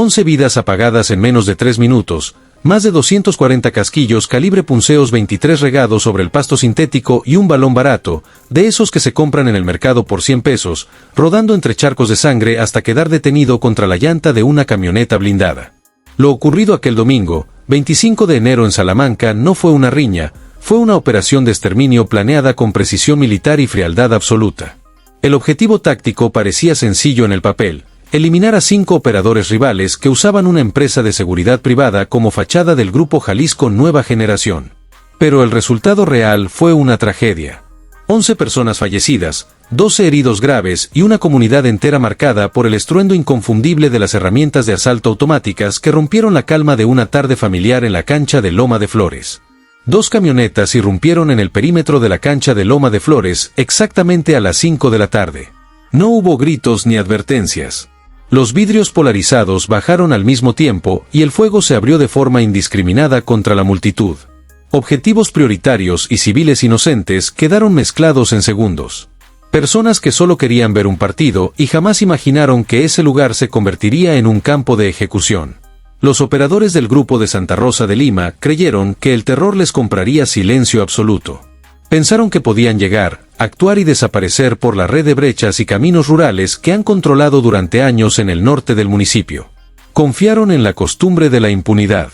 11 vidas apagadas en menos de 3 minutos, más de 240 casquillos calibre punceos 23 regados sobre el pasto sintético y un balón barato, de esos que se compran en el mercado por 100 pesos, rodando entre charcos de sangre hasta quedar detenido contra la llanta de una camioneta blindada. Lo ocurrido aquel domingo, 25 de enero en Salamanca, no fue una riña, fue una operación de exterminio planeada con precisión militar y frialdad absoluta. El objetivo táctico parecía sencillo en el papel: eliminar a 5 operadores rivales que usaban una empresa de seguridad privada como fachada del Grupo Jalisco Nueva Generación. Pero el resultado real fue una tragedia. 11 personas fallecidas, 12 heridos graves y una comunidad entera marcada por el estruendo inconfundible de las herramientas de asalto automáticas que rompieron la calma de una tarde familiar en la cancha de Loma de Flores. 2 camionetas irrumpieron en el perímetro de la cancha de Loma de Flores exactamente a las 5 de la tarde. No hubo gritos ni advertencias. Los vidrios polarizados bajaron al mismo tiempo y el fuego se abrió de forma indiscriminada contra la multitud. Objetivos prioritarios y civiles inocentes quedaron mezclados en segundos. Personas que solo querían ver un partido y jamás imaginaron que ese lugar se convertiría en un campo de ejecución. Los operadores del grupo de Santa Rosa de Lima creyeron que el terror les compraría silencio absoluto. Pensaron que podían llegar, actuar y desaparecer por la red de brechas y caminos rurales que han controlado durante años en el norte del municipio. Confiaron en la costumbre de la impunidad.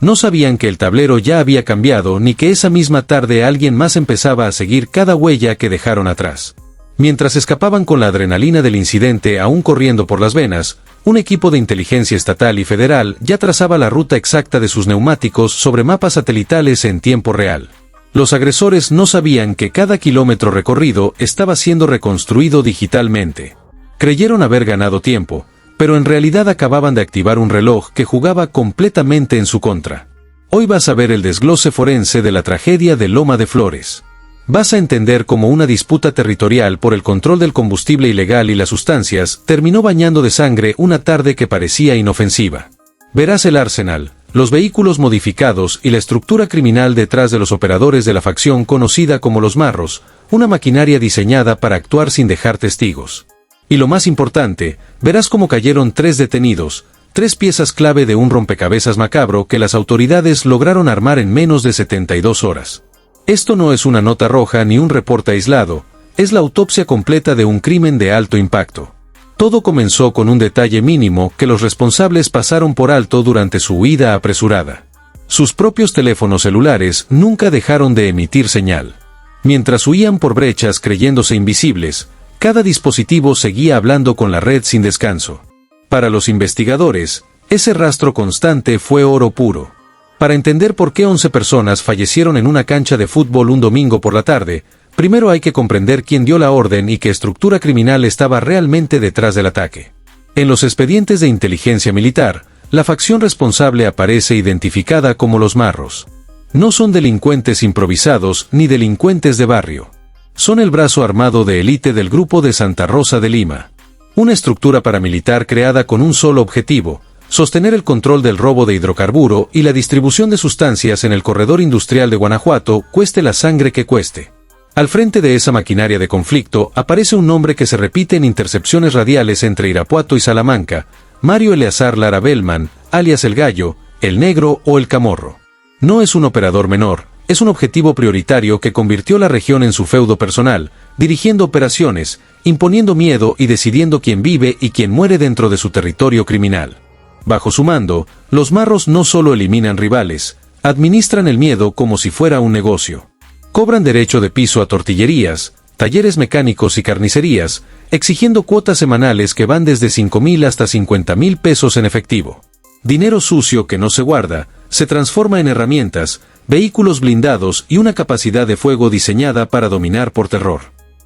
No sabían que el tablero ya había cambiado ni que esa misma tarde alguien más empezaba a seguir cada huella que dejaron atrás. Mientras escapaban con la adrenalina del incidente aún corriendo por las venas, un equipo de inteligencia estatal y federal ya trazaba la ruta exacta de sus neumáticos sobre mapas satelitales en tiempo real. Los agresores no sabían que cada kilómetro recorrido estaba siendo reconstruido digitalmente. Creyeron haber ganado tiempo, pero en realidad acababan de activar un reloj que jugaba completamente en su contra. Hoy vas a ver el desglose forense de la tragedia de Loma de Flores. Vas a entender cómo una disputa territorial por el control del combustible ilegal y las sustancias terminó bañando de sangre una tarde que parecía inofensiva. Verás el arsenal, los vehículos modificados y la estructura criminal detrás de los operadores de la facción conocida como los Marros, una maquinaria diseñada para actuar sin dejar testigos. Y lo más importante, verás cómo cayeron 3 detenidos, 3 piezas clave de un rompecabezas macabro que las autoridades lograron armar en menos de 72 horas. Esto no es una nota roja ni un reporte aislado, es la autopsia completa de un crimen de alto impacto. Todo comenzó con un detalle mínimo que los responsables pasaron por alto durante su huida apresurada. Sus propios teléfonos celulares nunca dejaron de emitir señal. Mientras huían por brechas creyéndose invisibles, cada dispositivo seguía hablando con la red sin descanso. Para los investigadores, ese rastro constante fue oro puro. Para entender por qué 11 personas fallecieron en una cancha de fútbol un domingo por la tarde, primero hay que comprender quién dio la orden y qué estructura criminal estaba realmente detrás del ataque. En los expedientes de inteligencia militar, la facción responsable aparece identificada como los Marros. No son delincuentes improvisados ni delincuentes de barrio. Son el brazo armado de élite del grupo de Santa Rosa de Lima. Una estructura paramilitar creada con un solo objetivo: sostener el control del robo de hidrocarburo y la distribución de sustancias en el corredor industrial de Guanajuato, cueste la sangre que cueste. Al frente de esa maquinaria de conflicto aparece un nombre que se repite en intercepciones radiales entre Irapuato y Salamanca: Mario Eleazar Lara Bellman, alias El Gallo, El Negro o El Camorro. No es un operador menor, es un objetivo prioritario que convirtió la región en su feudo personal, dirigiendo operaciones, imponiendo miedo y decidiendo quién vive y quién muere dentro de su territorio criminal. Bajo su mando, los Marros no solo eliminan rivales, administran el miedo como si fuera un negocio. Cobran derecho de piso a tortillerías, talleres mecánicos y carnicerías, exigiendo cuotas semanales que van desde 5,000 hasta 50,000 pesos en efectivo. Dinero sucio que no se guarda, se transforma en herramientas, vehículos blindados y una capacidad de fuego diseñada para dominar por terror.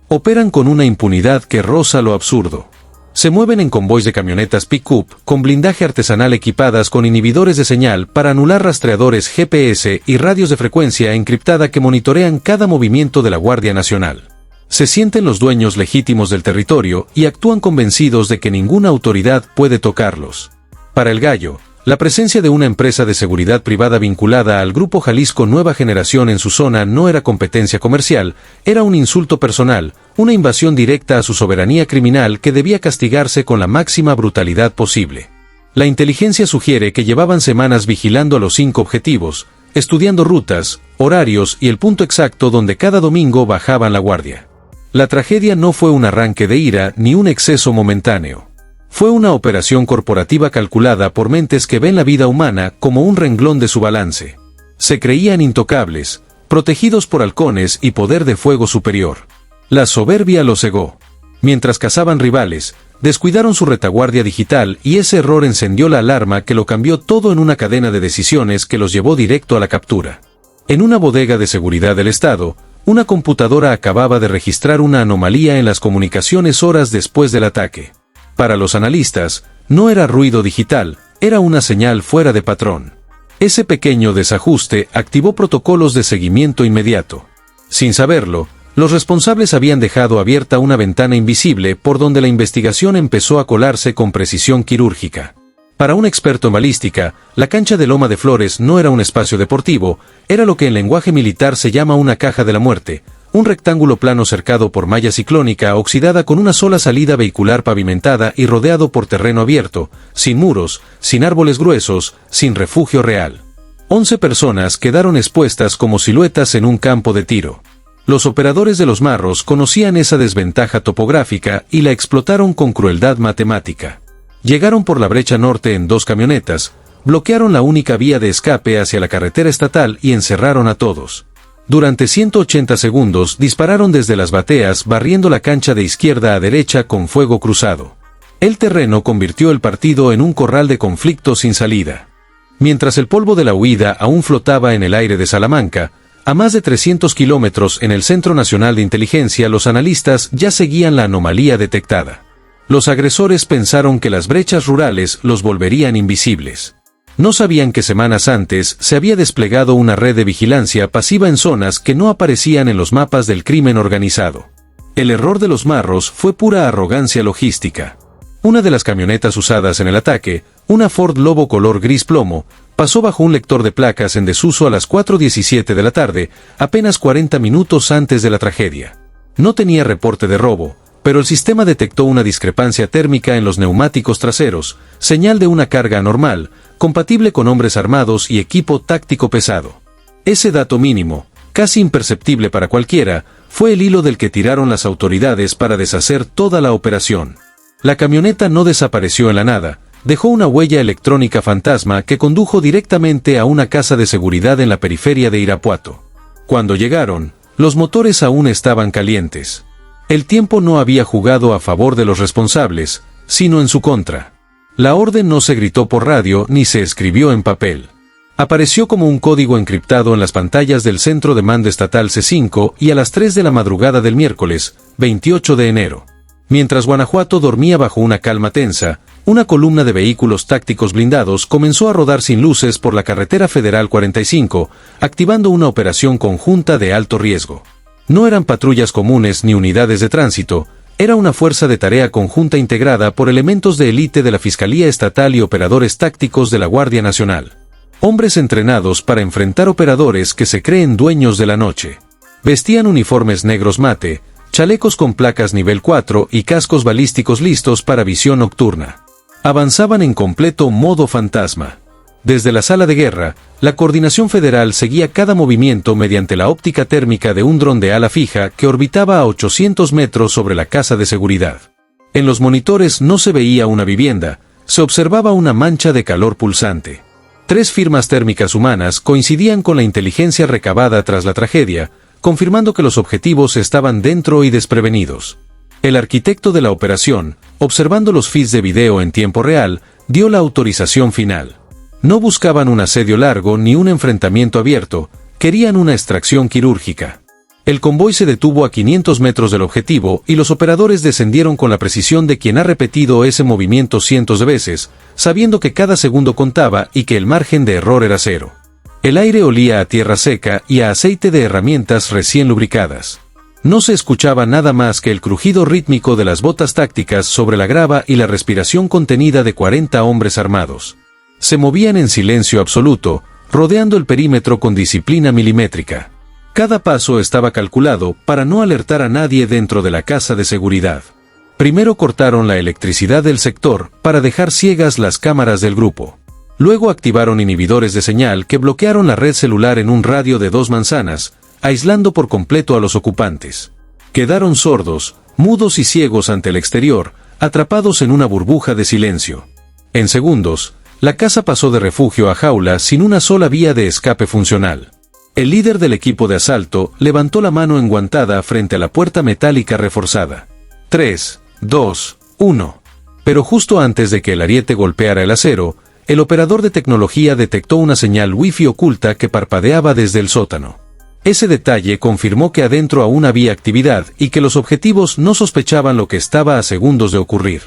Operan con una impunidad que roza lo absurdo. Se mueven en convoys de camionetas pick-up con blindaje artesanal equipadas con inhibidores de señal para anular rastreadores GPS y radios de frecuencia encriptada que monitorean cada movimiento de la Guardia Nacional. Se sienten los dueños legítimos del territorio y actúan convencidos de que ninguna autoridad puede tocarlos. Para El Gallo, la presencia de una empresa de seguridad privada vinculada al Grupo Jalisco Nueva Generación en su zona no era competencia comercial, era un insulto personal, una invasión directa a su soberanía criminal que debía castigarse con la máxima brutalidad posible. La inteligencia sugiere que llevaban semanas vigilando a los 5 objetivos, estudiando rutas, horarios y el punto exacto donde cada domingo bajaban la guardia. La tragedia no fue un arranque de ira ni un exceso momentáneo. Fue una operación corporativa calculada por mentes que ven la vida humana como un renglón de su balance. Se creían intocables, protegidos por halcones y poder de fuego superior. La soberbia los cegó. Mientras cazaban rivales, descuidaron su retaguardia digital y ese error encendió la alarma que lo cambió todo en una cadena de decisiones que los llevó directo a la captura. En una bodega de seguridad del Estado, una computadora acababa de registrar una anomalía en las comunicaciones horas después del ataque. Para los analistas, no era ruido digital, era una señal fuera de patrón. Ese pequeño desajuste activó protocolos de seguimiento inmediato. Sin saberlo, los responsables habían dejado abierta una ventana invisible por donde la investigación empezó a colarse con precisión quirúrgica. Para un experto en balística, la cancha de Loma de Flores no era un espacio deportivo, era lo que en lenguaje militar se llama una caja de la muerte, un rectángulo plano cercado por malla ciclónica oxidada con una sola salida vehicular pavimentada y rodeado por terreno abierto, sin muros, sin árboles gruesos, sin refugio real. 11 personas quedaron expuestas como siluetas en un campo de tiro. Los operadores de los marros conocían esa desventaja topográfica y la explotaron con crueldad matemática. Llegaron por la brecha norte en 2 camionetas, bloquearon la única vía de escape hacia la carretera estatal y encerraron a todos. Durante 180 segundos dispararon desde las bateas barriendo la cancha de izquierda a derecha con fuego cruzado. El terreno convirtió el partido en un corral de conflicto sin salida. Mientras el polvo de la huida aún flotaba en el aire de Salamanca, a más de 300 kilómetros en el Centro Nacional de Inteligencia, los analistas ya seguían la anomalía detectada. Los agresores pensaron que las brechas rurales los volverían invisibles. No sabían que semanas antes se había desplegado una red de vigilancia pasiva en zonas que no aparecían en los mapas del crimen organizado. El error de los marros fue pura arrogancia logística. Una de las camionetas usadas en el ataque, una Ford Lobo color gris plomo, pasó bajo un lector de placas en desuso a las 4:17 de la tarde, apenas 40 minutos antes de la tragedia. No tenía reporte de robo, pero el sistema detectó una discrepancia térmica en los neumáticos traseros, señal de una carga anormal, compatible con hombres armados y equipo táctico pesado. Ese dato mínimo, casi imperceptible para cualquiera, fue el hilo del que tiraron las autoridades para deshacer toda la operación. La camioneta no desapareció en la nada, dejó una huella electrónica fantasma que condujo directamente a una casa de seguridad en la periferia de Irapuato. Cuando llegaron, los motores aún estaban calientes. El tiempo no había jugado a favor de los responsables, sino en su contra. La orden no se gritó por radio ni se escribió en papel. Apareció como un código encriptado en las pantallas del Centro de Mando Estatal C5 y a las 3 de la madrugada del miércoles, 28 de enero. Mientras Guanajuato dormía bajo una calma tensa, una columna de vehículos tácticos blindados comenzó a rodar sin luces por la carretera federal 45, activando una operación conjunta de alto riesgo. No eran patrullas comunes ni unidades de tránsito, era una fuerza de tarea conjunta integrada por elementos de élite de la Fiscalía Estatal y operadores tácticos de la Guardia Nacional. Hombres entrenados para enfrentar operadores que se creen dueños de la noche. Vestían uniformes negros mate, chalecos con placas nivel 4 y cascos balísticos listos para visión nocturna. Avanzaban en completo modo fantasma. Desde la sala de guerra, la Coordinación Federal seguía cada movimiento mediante la óptica térmica de un dron de ala fija que orbitaba a 800 metros sobre la casa de seguridad. En los monitores no se veía una vivienda, se observaba una mancha de calor pulsante. 3 firmas térmicas humanas coincidían con la inteligencia recabada tras la tragedia, confirmando que los objetivos estaban dentro y desprevenidos. El arquitecto de la operación, observando los feeds de video en tiempo real, dio la autorización final. No buscaban un asedio largo ni un enfrentamiento abierto, querían una extracción quirúrgica. El convoy se detuvo a 500 metros del objetivo y los operadores descendieron con la precisión de quien ha repetido ese movimiento cientos de veces, sabiendo que cada segundo contaba y que el margen de error era cero. El aire olía a tierra seca y a aceite de herramientas recién lubricadas. No se escuchaba nada más que el crujido rítmico de las botas tácticas sobre la grava y la respiración contenida de 40 hombres armados. Se movían en silencio absoluto, rodeando el perímetro con disciplina milimétrica. Cada paso estaba calculado para no alertar a nadie dentro de la casa de seguridad. Primero cortaron la electricidad del sector para dejar ciegas las cámaras del grupo. Luego activaron inhibidores de señal que bloquearon la red celular en un radio de 2 manzanas, aislando por completo a los ocupantes. Quedaron sordos, mudos y ciegos ante el exterior, atrapados en una burbuja de silencio. En segundos, la casa pasó de refugio a jaula sin una sola vía de escape funcional. El líder del equipo de asalto levantó la mano enguantada frente a la puerta metálica reforzada. 3, 2, 1. Pero justo antes de que el ariete golpeara el acero, el operador de tecnología detectó una señal Wi-Fi oculta que parpadeaba desde el sótano. Ese detalle confirmó que adentro aún había actividad y que los objetivos no sospechaban lo que estaba a segundos de ocurrir.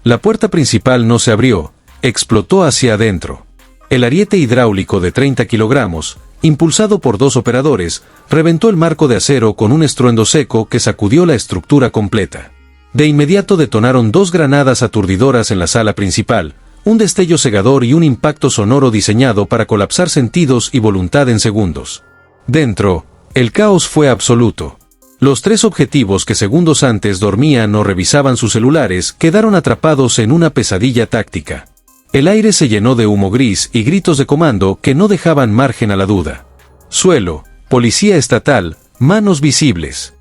La puerta principal no se abrió, explotó hacia adentro. El ariete hidráulico de 30 kilogramos, impulsado por 2 operadores, reventó el marco de acero con un estruendo seco que sacudió la estructura completa. De inmediato detonaron 2 granadas aturdidoras en la sala principal, un destello cegador y un impacto sonoro diseñado para colapsar sentidos y voluntad en segundos. Dentro, el caos fue absoluto. Los 3 objetivos que segundos antes dormían o revisaban sus celulares quedaron atrapados en una pesadilla táctica. El aire se llenó de humo gris y gritos de comando que no dejaban margen a la duda. Suelo, policía estatal, manos visibles.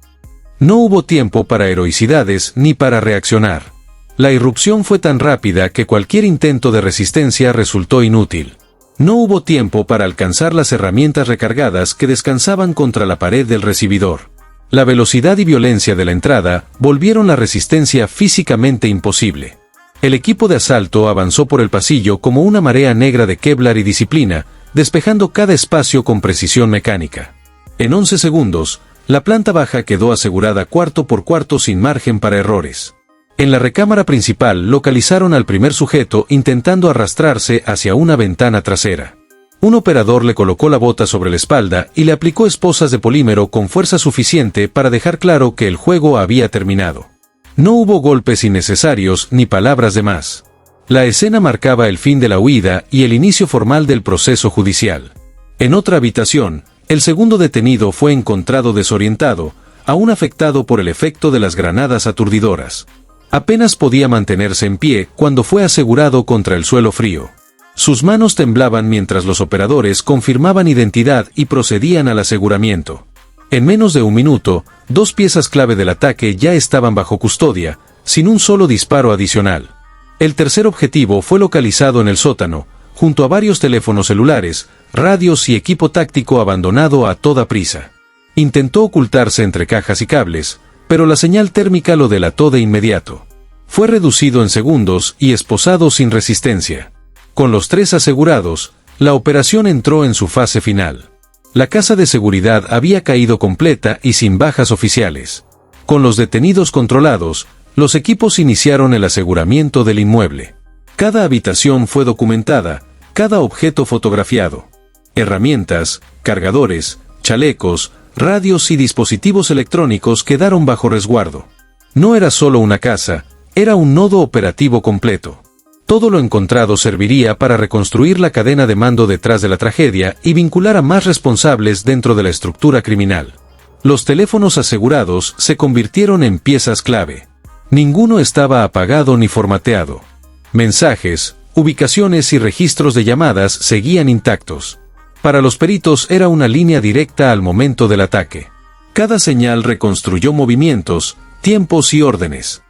No hubo tiempo para heroicidades ni para reaccionar. La irrupción fue tan rápida que cualquier intento de resistencia resultó inútil. No hubo tiempo para alcanzar las herramientas recargadas que descansaban contra la pared del recibidor. La velocidad y violencia de la entrada volvieron la resistencia físicamente imposible. El equipo de asalto avanzó por el pasillo como una marea negra de Kevlar y disciplina, despejando cada espacio con precisión mecánica. En 11 segundos, la planta baja quedó asegurada cuarto por cuarto sin margen para errores. En la recámara principal localizaron al primer sujeto intentando arrastrarse hacia una ventana trasera. Un operador le colocó la bota sobre la espalda y le aplicó esposas de polímero con fuerza suficiente para dejar claro que el juego había terminado. No hubo golpes innecesarios ni palabras de más. La escena marcaba el fin de la huida y el inicio formal del proceso judicial. En otra habitación, el segundo detenido fue encontrado desorientado, aún afectado por el efecto de las granadas aturdidoras. Apenas podía mantenerse en pie cuando fue asegurado contra el suelo frío. Sus manos temblaban mientras los operadores confirmaban identidad y procedían al aseguramiento. En menos de un minuto, 2 piezas clave del ataque ya estaban bajo custodia, sin un solo disparo adicional. El tercer objetivo fue localizado en el sótano, junto a varios teléfonos celulares, radios y equipo táctico abandonado a toda prisa. Intentó ocultarse entre cajas y cables, pero la señal térmica lo delató de inmediato. Fue reducido en segundos y esposado sin resistencia. Con los 3 asegurados, la operación entró en su fase final. La casa de seguridad había caído completa y sin bajas oficiales. Con los detenidos controlados, los equipos iniciaron el aseguramiento del inmueble. Cada habitación fue documentada, cada objeto fotografiado. Herramientas, cargadores, chalecos, radios y dispositivos electrónicos quedaron bajo resguardo. No era solo una casa, era un nodo operativo completo. Todo lo encontrado serviría para reconstruir la cadena de mando detrás de la tragedia y vincular a más responsables dentro de la estructura criminal. Los teléfonos asegurados se convirtieron en piezas clave. Ninguno estaba apagado ni formateado. Mensajes, ubicaciones y registros de llamadas seguían intactos. Para los peritos era una línea directa al momento del ataque. Cada señal reconstruyó movimientos, tiempos y órdenes.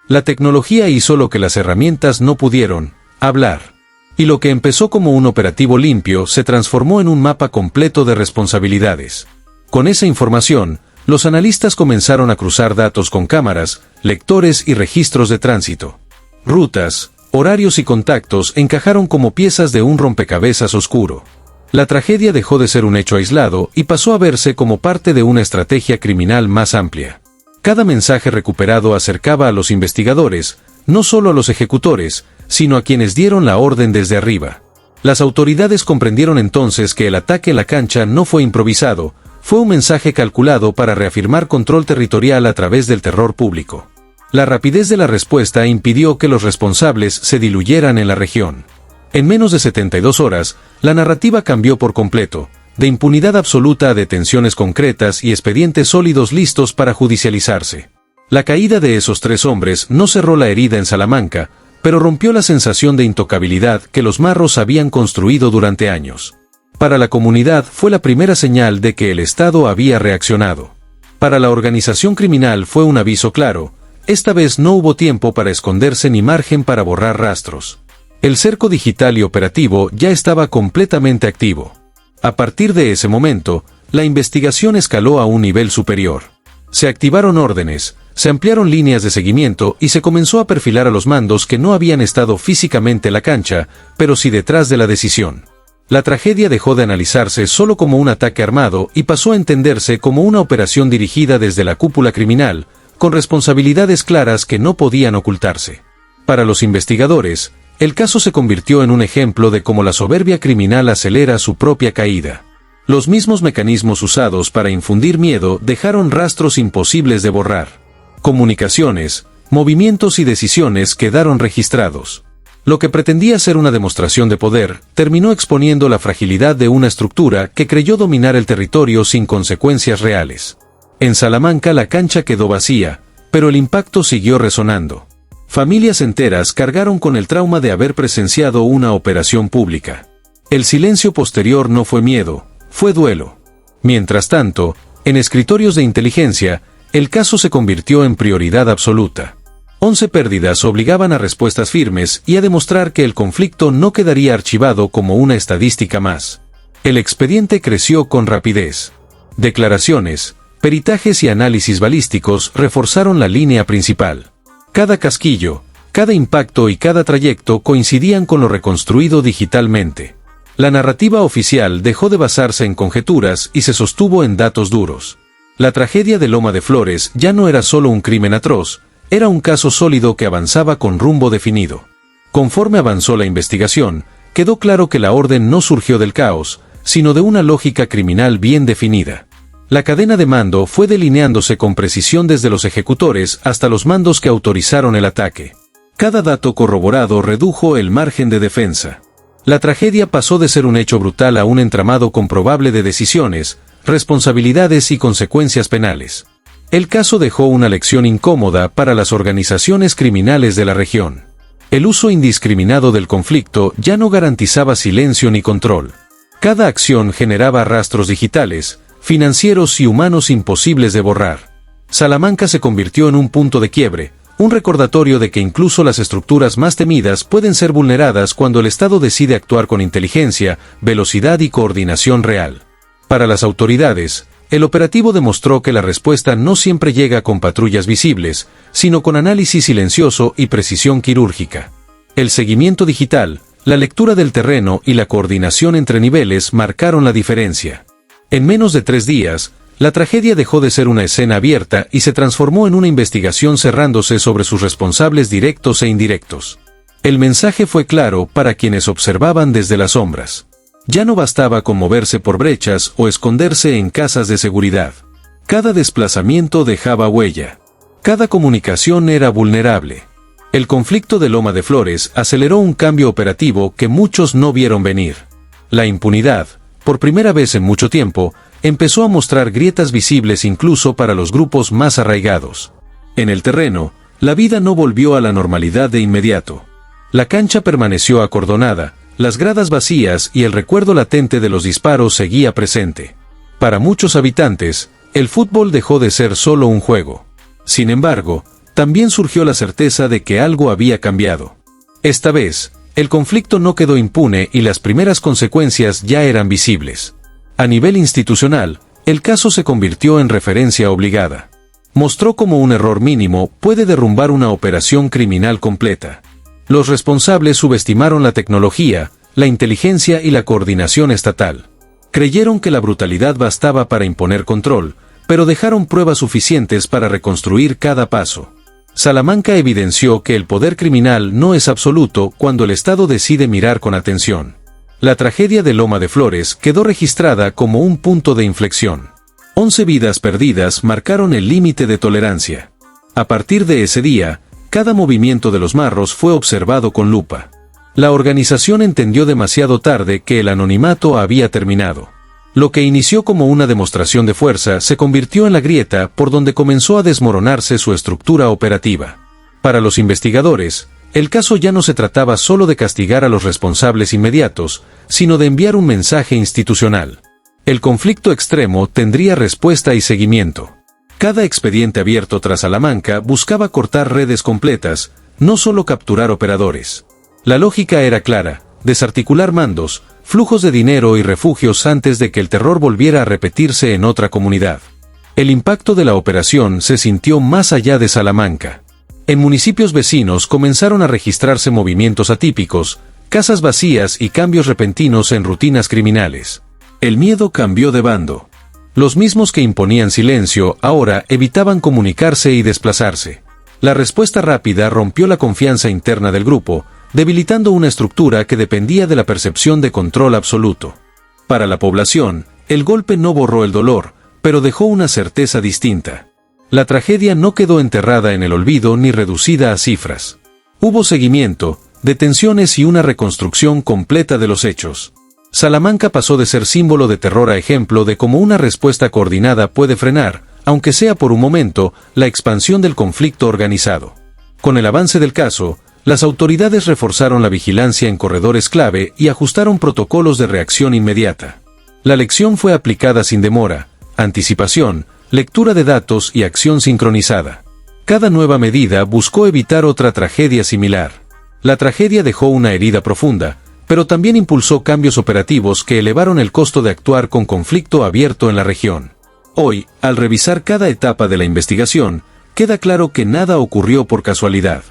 La tecnología hizo lo que las herramientas no pudieron, hablar. Y lo que empezó como un operativo limpio se transformó en un mapa completo de responsabilidades. Con esa información, los analistas comenzaron a cruzar datos con cámaras, lectores y registros de tránsito. Rutas, horarios y contactos encajaron como piezas de un rompecabezas oscuro. La tragedia dejó de ser un hecho aislado y pasó a verse como parte de una estrategia criminal más amplia. Cada mensaje recuperado acercaba a los investigadores, no solo a los ejecutores, sino a quienes dieron la orden desde arriba. Las autoridades comprendieron entonces que el ataque en la cancha no fue improvisado, fue un mensaje calculado para reafirmar control territorial a través del terror público. La rapidez de la respuesta impidió que los responsables se diluyeran en la región. En menos de 72 horas, la narrativa cambió por completo, de impunidad absoluta a detenciones concretas y expedientes sólidos listos para judicializarse. La caída de esos 3 hombres no cerró la herida en Salamanca, pero rompió la sensación de intocabilidad que los marros habían construido durante años. Para la comunidad fue la primera señal de que el Estado había reaccionado. Para la organización criminal fue un aviso claro: esta vez no hubo tiempo para esconderse ni margen para borrar rastros. El cerco digital y operativo ya estaba completamente activo. A partir de ese momento, la investigación escaló a un nivel superior. Se activaron órdenes, se ampliaron líneas de seguimiento y se comenzó a perfilar a los mandos que no habían estado físicamente en la cancha, pero sí detrás de la decisión. La tragedia dejó de analizarse solo como un ataque armado y pasó a entenderse como una operación dirigida desde la cúpula criminal, con responsabilidades claras que no podían ocultarse. Para los investigadores, el caso se convirtió en un ejemplo de cómo la soberbia criminal acelera su propia caída. Los mismos mecanismos usados para infundir miedo dejaron rastros imposibles de borrar. Comunicaciones, movimientos y decisiones quedaron registrados. Lo que pretendía ser una demostración de poder, terminó exponiendo la fragilidad de una estructura que creyó dominar el territorio sin consecuencias reales. En Salamanca la cancha quedó vacía, pero el impacto siguió resonando. Familias enteras cargaron con el trauma de haber presenciado una operación pública. El silencio posterior no fue miedo, fue duelo. Mientras tanto, en escritorios de inteligencia, el caso se convirtió en prioridad absoluta. 11 pérdidas obligaban a respuestas firmes y a demostrar que el conflicto no quedaría archivado como una estadística más. El expediente creció con rapidez. Declaraciones, peritajes y análisis balísticos reforzaron la línea principal. Cada casquillo, cada impacto y cada trayecto coincidían con lo reconstruido digitalmente. La narrativa oficial dejó de basarse en conjeturas y se sostuvo en datos duros. La tragedia de Loma de Flores ya no era solo un crimen atroz, era un caso sólido que avanzaba con rumbo definido. Conforme avanzó la investigación, quedó claro que la orden no surgió del caos, sino de una lógica criminal bien definida. La cadena de mando fue delineándose con precisión desde los ejecutores hasta los mandos que autorizaron el ataque. Cada dato corroborado redujo el margen de defensa. La tragedia pasó de ser un hecho brutal a un entramado comprobable de decisiones, responsabilidades y consecuencias penales. El caso dejó una lección incómoda para las organizaciones criminales de la región. El uso indiscriminado del conflicto ya no garantizaba silencio ni control. Cada acción generaba rastros digitales, financieros y humanos imposibles de borrar. Salamanca se convirtió en un punto de quiebre, un recordatorio de que incluso las estructuras más temidas pueden ser vulneradas cuando el Estado decide actuar con inteligencia, velocidad y coordinación real. Para las autoridades, el operativo demostró que la respuesta no siempre llega con patrullas visibles, sino con análisis silencioso y precisión quirúrgica. El seguimiento digital, la lectura del terreno y la coordinación entre niveles marcaron la diferencia. En menos de 3 días, la tragedia dejó de ser una escena abierta y se transformó en una investigación cerrándose sobre sus responsables directos e indirectos. El mensaje fue claro para quienes observaban desde las sombras. Ya no bastaba con moverse por brechas o esconderse en casas de seguridad. Cada desplazamiento dejaba huella. Cada comunicación era vulnerable. El conflicto de Loma de Flores aceleró un cambio operativo que muchos no vieron venir. La impunidad, por primera vez en mucho tiempo, empezó a mostrar grietas visibles incluso para los grupos más arraigados. En el terreno, la vida no volvió a la normalidad de inmediato. La cancha permaneció acordonada, las gradas vacías y el recuerdo latente de los disparos seguía presente. Para muchos habitantes, el fútbol dejó de ser solo un juego. Sin embargo, también surgió la certeza de que algo había cambiado. Esta vez, el conflicto no quedó impune y las primeras consecuencias ya eran visibles. A nivel institucional, el caso se convirtió en referencia obligada. Mostró cómo un error mínimo puede derrumbar una operación criminal completa. Los responsables subestimaron la tecnología, la inteligencia y la coordinación estatal. Creyeron que la brutalidad bastaba para imponer control, pero dejaron pruebas suficientes para reconstruir cada paso. Salamanca evidenció que el poder criminal no es absoluto cuando el Estado decide mirar con atención. La tragedia de Loma de Flores quedó registrada como un punto de inflexión. 11 vidas perdidas marcaron el límite de tolerancia. A partir de ese día, cada movimiento de los marros fue observado con lupa. La organización entendió demasiado tarde que el anonimato había terminado. Lo que inició como una demostración de fuerza se convirtió en la grieta por donde comenzó a desmoronarse su estructura operativa. Para los investigadores, el caso ya no se trataba solo de castigar a los responsables inmediatos, sino de enviar un mensaje institucional. El conflicto extremo tendría respuesta y seguimiento. Cada expediente abierto tras Salamanca buscaba cortar redes completas, no solo capturar operadores. La lógica era clara: desarticular mandos, flujos de dinero y refugios antes de que el terror volviera a repetirse en otra comunidad. El impacto de la operación se sintió más allá de Salamanca. En municipios vecinos comenzaron a registrarse movimientos atípicos, casas vacías y cambios repentinos en rutinas criminales. El miedo cambió de bando. Los mismos que imponían silencio ahora evitaban comunicarse y desplazarse. La respuesta rápida rompió la confianza interna del grupo, debilitando una estructura que dependía de la percepción de control absoluto. Para la población, el golpe no borró el dolor, pero dejó una certeza distinta. La tragedia no quedó enterrada en el olvido ni reducida a cifras. Hubo seguimiento, detenciones y una reconstrucción completa de los hechos. Salamanca pasó de ser símbolo de terror a ejemplo de cómo una respuesta coordinada puede frenar, aunque sea por un momento, la expansión del conflicto organizado. Con el avance del caso, las autoridades reforzaron la vigilancia en corredores clave y ajustaron protocolos de reacción inmediata. La lección fue aplicada sin demora: anticipación, lectura de datos y acción sincronizada. Cada nueva medida buscó evitar otra tragedia similar. La tragedia dejó una herida profunda, pero también impulsó cambios operativos que elevaron el costo de actuar con conflicto abierto en la región. Hoy, al revisar cada etapa de la investigación, queda claro que nada ocurrió por casualidad.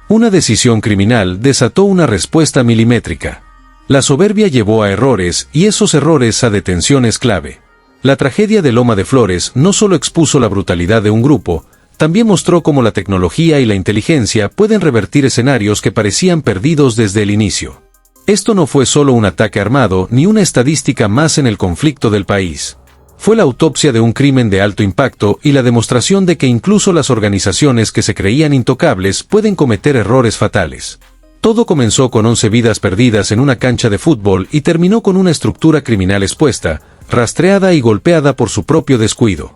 Una decisión criminal desató una respuesta milimétrica. La soberbia llevó a errores y esos errores a detenciones clave. La tragedia de Loma de Flores no solo expuso la brutalidad de un grupo, también mostró cómo la tecnología y la inteligencia pueden revertir escenarios que parecían perdidos desde el inicio. Esto no fue solo un ataque armado ni una estadística más en el conflicto del país. Fue la autopsia de un crimen de alto impacto y la demostración de que incluso las organizaciones que se creían intocables pueden cometer errores fatales. Todo comenzó con 11 vidas perdidas en una cancha de fútbol y terminó con una estructura criminal expuesta, rastreada y golpeada por su propio descuido.